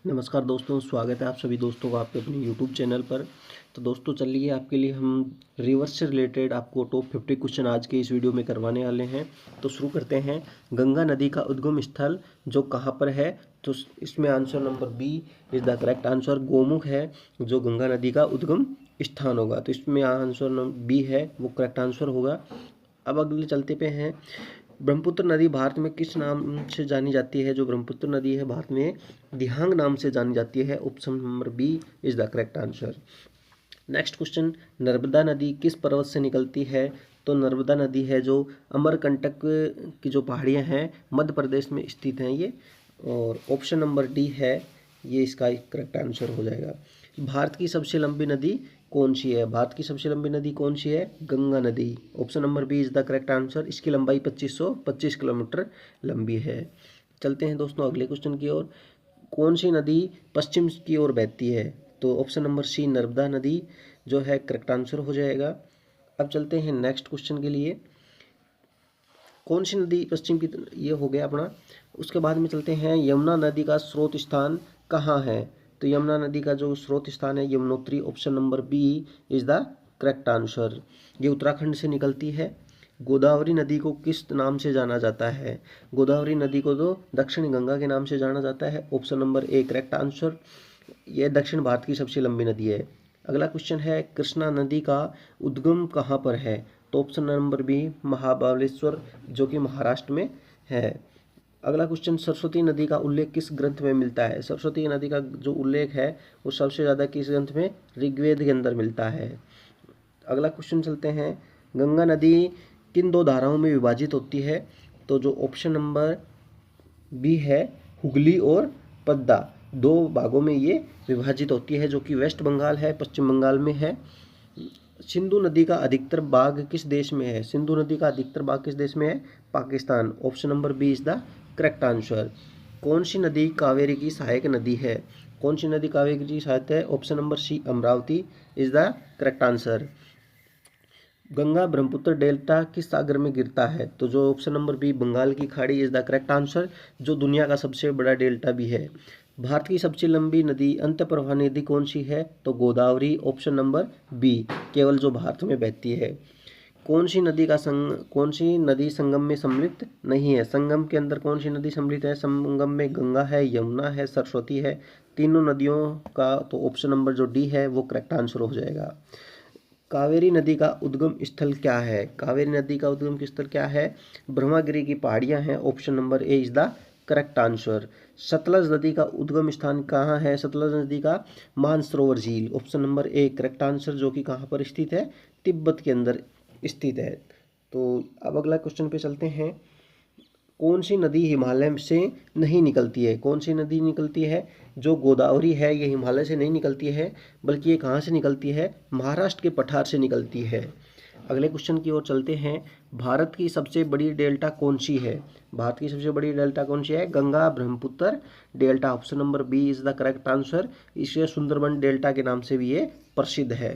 नमस्कार दोस्तों, स्वागत है आप सभी दोस्तों का आपके अपने यूट्यूब चैनल पर। तो दोस्तों चलिए आपके लिए हम रिवर्स से रिलेटेड आपको टॉप 50 क्वेश्चन आज के इस वीडियो में करवाने वाले हैं। तो शुरू करते हैं। गंगा नदी का उद्गम स्थल जो कहाँ पर है? तो इसमें answer number B is the correct answer. Gaumukh है जो गंगा नदी का उद्गम स्थान होगा। तो इसमें आंसर नंबर बी है वो करेक्ट आंसर होगा। अब अगले चलते पे हैं। ब्रह्मपुत्र नदी भारत में किस नाम से जानी जाती है? जो ब्रह्मपुत्र नदी है भारत में दिहांग नाम से जानी जाती है। Option number B is the correct answer. Next question. Narmada नदी किस पर्वत से निकलती है? तो नर्मदा नदी है जो अमरकंटक की जो पहाड़ियाँ हैं मध्य प्रदेश में स्थित हैं ये। और ऑप्शन नंबर डी है ये इसका करेक्ट आंसर हो जाएगा। भारत की सबसे लंबी नदी कौन सी है? भारत की सबसे लंबी नदी कौन सी है? गंगा नदी। Option number B is the correct answer. इसकी लंबाई 2525 किलोमीटर लंबी है। चलते हैं दोस्तों अगले क्वेश्चन की ओर। कौन सी नदी पश्चिम की ओर बहती है? तो ऑप्शन नंबर सी नर्मदा नदी जो है करेक्ट आंसर हो जाएगा। अब चलते हैं नेक्स्ट क्वेश्चन के लिए। कौन सी नदी पश्चिम की ये हो गया अपना। उसके बाद में चलते हैं यमुना नदी का स्रोत स्थान कहाँ है? तो यमुना नदी का जो स्रोत स्थान है Yamunotri. Option number B is the correct answer. ये उत्तराखंड से निकलती है। गोदावरी नदी को किस नाम से जाना जाता है? गोदावरी नदी को तो दक्षिण गंगा के नाम से जाना जाता है। Option number A correct answer. यह दक्षिण भारत की सबसे लंबी नदी है। अगला क्वेश्चन है कृष्णा नदी का उद्गम कहाँ पर है? तो ऑप्शन नंबर बी महाबलेश्वर जो कि महाराष्ट्र में है। अगला क्वेश्चन सरस्वती नदी का उल्लेख किस ग्रंथ में मिलता है? सरस्वती नदी का जो उल्लेख है वो सबसे ज़्यादा किस ग्रंथ में? ऋग्वेद के अंदर मिलता है। अगला क्वेश्चन चलते हैं। गंगा नदी किन दो धाराओं में विभाजित होती है? तो जो ऑप्शन नंबर बी है हुगली और पद्दा, दो भागों में ये विभाजित होती है जो कि वेस्ट बंगाल है, पश्चिम बंगाल में है। सिंधु नदी का अधिकतर भाग किस देश में है? सिंधु नदी का अधिकतर भाग किस देश में है? Pakistan. Option number B is the correct answer. कौन सी नदी कावेरी की सहायक नदी है? कौन सी नदी कावेरी की सहायक है? Option number C Amaravati is the correct answer. Ganga Brahmaputra delta किस सागर में गिरता है? तो जो ऑप्शन नंबर बी बंगाल की खाड़ी इज द करेक्ट आंसर, जो दुनिया का सबसे बड़ा डेल्टा भी है। भारत की सबसे लंबी नदी अंत प्रवाह नदी कौन सी है? तो गोदावरी। ऑप्शन नंबर बी केवल जो भारत में बहती है। कौन सी नदी संगम में सम्मिलित नहीं है? संगम के अंदर कौन सी नदी सम्मिलित है? संगम में गंगा है, यमुना है, सरस्वती है। तीनों नदियों का तो ऑप्शन नंबर जो डी है वो करेक्ट आंसर हो जाएगा। कावेरी नदी का उद्गम स्थल क्या है? कावेरी नदी का उद्गम स्थल क्या है? ब्रह्मगिरी की पहाड़ियां हैं। Option number A is the correct answer. Sutlej नदी का उद्गम स्थान कहाँ है? सतलज नदी का मानसरोवर झील। Option number A correct answer, जो कि कहाँ पर स्थित है? तिब्बत के अंदर स्थित है। तो अब अगला क्वेश्चन पे चलते हैं। कौन सी नदी हिमालय से नहीं निकलती है? कौन सी नदी निकलती है? जो गोदावरी है ये हिमालय से नहीं निकलती है, बल्कि ये कहाँ से निकलती है? महाराष्ट्र के पठार से निकलती है। अगले क्वेश्चन की ओर चलते हैं। भारत की सबसे बड़ी डेल्टा कौन सी है? भारत की सबसे बड़ी डेल्टा कौन सी है? Ganga Brahmaputra delta. Option number B is the correct answer. इसे सुंदरबन डेल्टा के नाम से भी ये प्रसिद्ध है।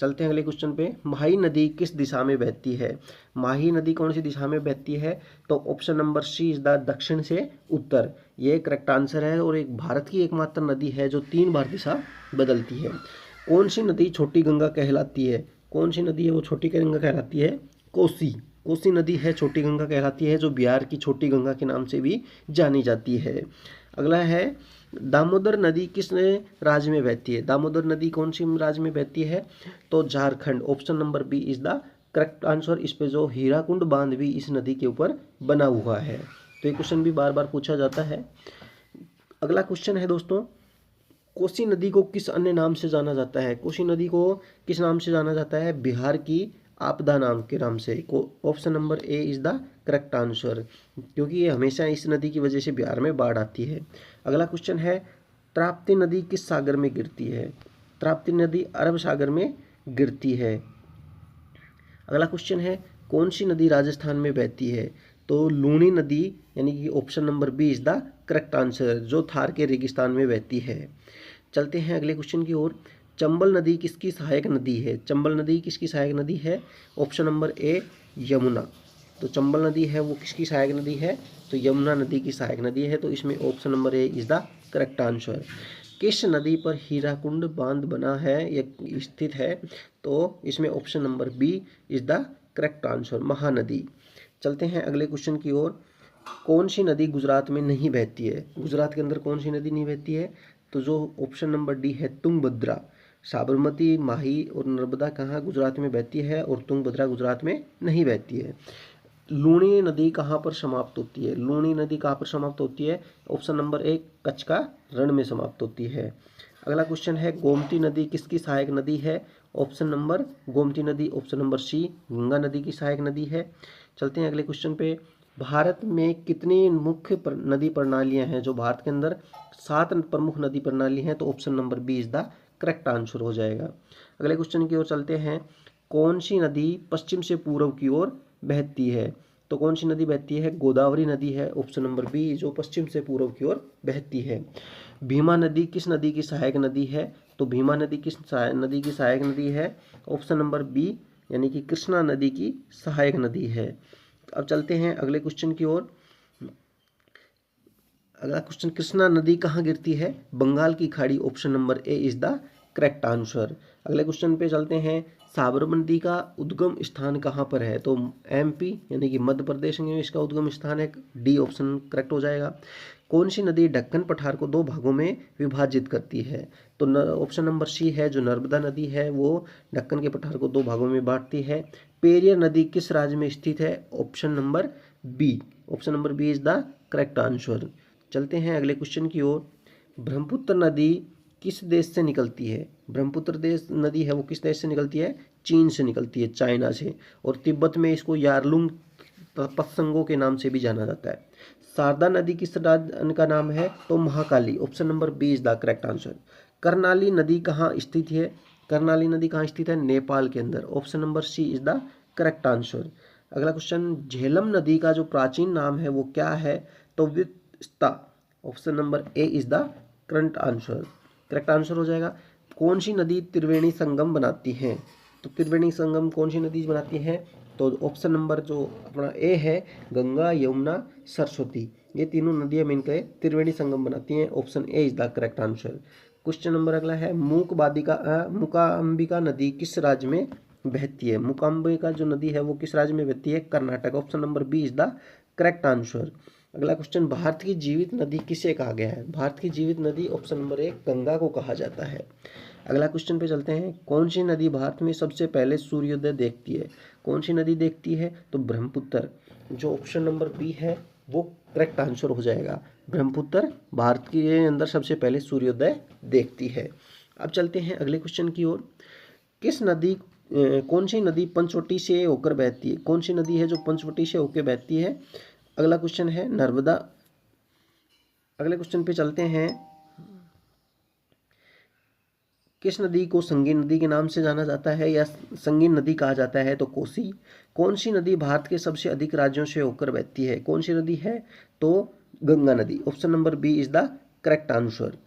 चलते हैं अगले क्वेश्चन पे। माही नदी किस दिशा में बहती है? माही नदी कौन सी दिशा में बहती है? तो option number C is the दक्षिण से उत्तर, ये करेक्ट आंसर है। और एक भारत की एकमात्र नदी है जो 3 बार दिशा बदलती है। कौन सी नदी छोटी गंगा कहलाती है? कौन सी नदी है वो छोटी गंगा कहलाती है? कोसी। कोसी नदी है छोटी गंगा कहलाती है, जो बिहार की छोटी गंगा के नाम से भी जानी जाती है। अगला है दामोदर नदी किस राज्य में बहती है? दामोदर नदी कौन सी राज्य में बहती है? तो Jharkhand. Option number B is the correct answer. इस पे जो हीराकुंड बांध भी इस नदी के ऊपर बना हुआ है। तो ये क्वेश्चन भी बार बार पूछा जाता है। अगला क्वेश्चन है दोस्तों। कोसी नदी को किस अन्य नाम से जाना जाता है? कोसी नदी को किस नाम से जाना जाता है? बिहार की आपदा नाम के नाम से। Option number A is the correct answer, क्योंकि ये हमेशा इस नदी की वजह से बिहार में बाढ़ आती है। अगला क्वेश्चन है। ताप्ती नदी किस सागर में गिरती है? ताप्ती नदी अरब सागर में गिरती है। अगला क्वेश्चन है। कौन सी नदी राजस्थान में बहती है? तो लूनी नदी, यानी कि option number B is the correct answer, जो थार के रेगिस्तान में बहती है। चलते हैं अगले क्वेश्चन की ओर। चंबल नदी किसकी सहायक नदी है? चंबल नदी किसकी सहायक नदी है? ऑप्शन नंबर ए यमुना। तो चंबल नदी है वो किसकी सहायक नदी है? तो यमुना नदी की सहायक नदी है। तो इसमें option number A is the correct answer. किस नदी पर हीराकुंड बांध बना है या स्थित है? तो इसमें option number B is the correct answer, Mahanadi. चलते हैं अगले क्वेश्चन की ओर। कौन सी नदी गुजरात में नहीं बहती है? गुजरात के अंदर कौन सी नदी नहीं बहती है? तो जो ऑप्शन नंबर डी है तुंगभद्रा। साबरमती, माही और नर्मदा कहाँ गुजरात में बहती है और तुंगभद्रा गुजरात में नहीं बहती है। लूणी नदी कहाँ पर समाप्त होती है? लूणी नदी कहाँ पर समाप्त होती है? ऑप्शन नंबर ए कच्छ का रण में समाप्त होती है। अगला क्वेश्चन है गोमती नदी किसकी सहायक नदी है? ऑप्शन नंबर गोमती नदी ऑप्शन नंबर सी गंगा नदी की सहायक नदी है। चलते हैं अगले क्वेश्चन पे। भारत में कितनी मुख्य नदी प्रणालियां हैं? जो भारत के अंदर 7 प्रमुख नदी प्रणाली हैं, तो option number B is the correct answer हो जाएगा। अगले क्वेश्चन की ओर चलते हैं। कौन सी नदी पश्चिम से पूर्व की ओर बहती है? तो कौन सी नदी बहती है? गोदावरी नदी है ऑप्शन नंबर बी, जो पश्चिम से पूर्व की ओर बहती है। भीमा नदी किस नदी की सहायक नदी है? तो भीमा नदी किस नदी की सहायक नदी है? ऑप्शन नंबर बी यानी कि कृष्णा नदी की सहायक नदी है। अब चलते हैं अगले क्वेश्चन की ओर। अगला क्वेश्चन, कृष्णा नदी कहाँ गिरती है? बंगाल की खाड़ी option number A is the correct answer. अगले क्वेश्चन पे चलते हैं। साबरमती का उद्गम स्थान कहाँ पर है? तो एमपी यानी कि मध्य प्रदेश में इसका उद्गम स्थान है, डी ऑप्शन करेक्ट हो जाएगा। कौन सी नदी दक्कन पठार को 2 भागों में विभाजित करती है? तो ऑप्शन नंबर सी है, जो नर्मदा नदी है वो दक्कन के पठार को 2 भागों में बांटती है। पेरियर नदी किस राज्य में स्थित है? Option number B, option number B is the correct answer. चलते हैं अगले क्वेश्चन की ओर। ब्रह्मपुत्र नदी किस देश से निकलती है? ब्रह्मपुत्र देश नदी है वो किस देश से निकलती है? चीन से निकलती है, चाइना से। और तिब्बत में इसको यारलुंग पत्संगों के नाम से भी जाना जाता है। शारदा नदी किस राज्य का नाम है? तो Mahakali, option number B is the correct answer. Karnali नदी कहाँ स्थित है? कर्णाली नदी कहाँ स्थित है? नेपाल के अंदर, option number C is the correct answer. अगला क्वेश्चन, झेलम नदी का जो प्राचीन नाम है वो क्या है? तो Vitasta, option number A is the correct answer, correct answer हो जाएगा। कौन सी नदी त्रिवेणी संगम बनाती है? तो त्रिवेणी संगम कौन सी नदी बनाती है? तो ऑप्शन नंबर जो अपना ए है, गंगा, यमुना, सरस्वती, ये तीनों नदियां मिलकर त्रिवेणी संगम बनाती हैं, option A is the correct answer. Question number अगला है, मूकांबिका नदी किस राज्य में बहती है? मूकांबिका जो नदी है वो किस राज्य में बहती है? Karnataka, option number B is the correct answer. अगला क्वेश्चन, भारत की जीवित नदी किसे कहा गया है? भारत की जीवित नदी ऑप्शन नंबर ए गंगा को कहा जाता है। अगला क्वेश्चन पे चलते हैं। कौन सी नदी भारत में सबसे पहले सूर्योदय देखती है? कौन सी नदी देखती है? तो ब्रह्मपुत्र, जो ऑप्शन नंबर बी है वो करेक्ट आंसर हो जाएगा। ब्रह्मपुत्र भारत के अंदर सबसे पहले सूर्योदय देखती है। अब चलते हैं अगले क्वेश्चन की ओर। कौन सी नदी पंचवटी से होकर बहती है? कौन सी नदी है जो पंचवटी से होकर बहती है? अगला क्वेश्चन है नर्मदा। अगले क्वेश्चन पे चलते हैं। किस नदी को संगीन नदी के नाम से जाना जाता है या संगीन नदी कहा जाता है? तो कोसी। कौन सी नदी भारत के सबसे अधिक राज्यों से होकर बहती है? कौन सी नदी है? तो गंगा नदी, option number B is the correct answer.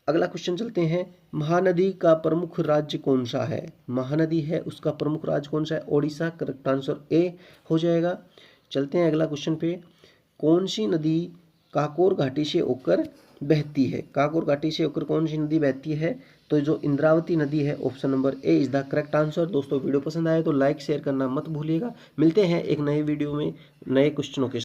अगला क्वेश्चन चलते हैं। महानदी का प्रमुख राज्य कौन सा है? महानदी है उसका प्रमुख राज्य कौन सा है? ओडिशा, करेक्ट आंसर ए हो जाएगा। चलते हैं अगला क्वेश्चन पे। कौन सी नदी काकोर घाटी से होकर बहती है? काकोर घाटी से होकर कौन सी नदी बहती है? तो जो इंद्रावती नदी है, option number A is the correct answer. दोस्तों वीडियो पसंद आए तो लाइक शेयर करना मत भूलिएगा। मिलते हैं एक नए वीडियो में नए क्वेश्चनों के साथ।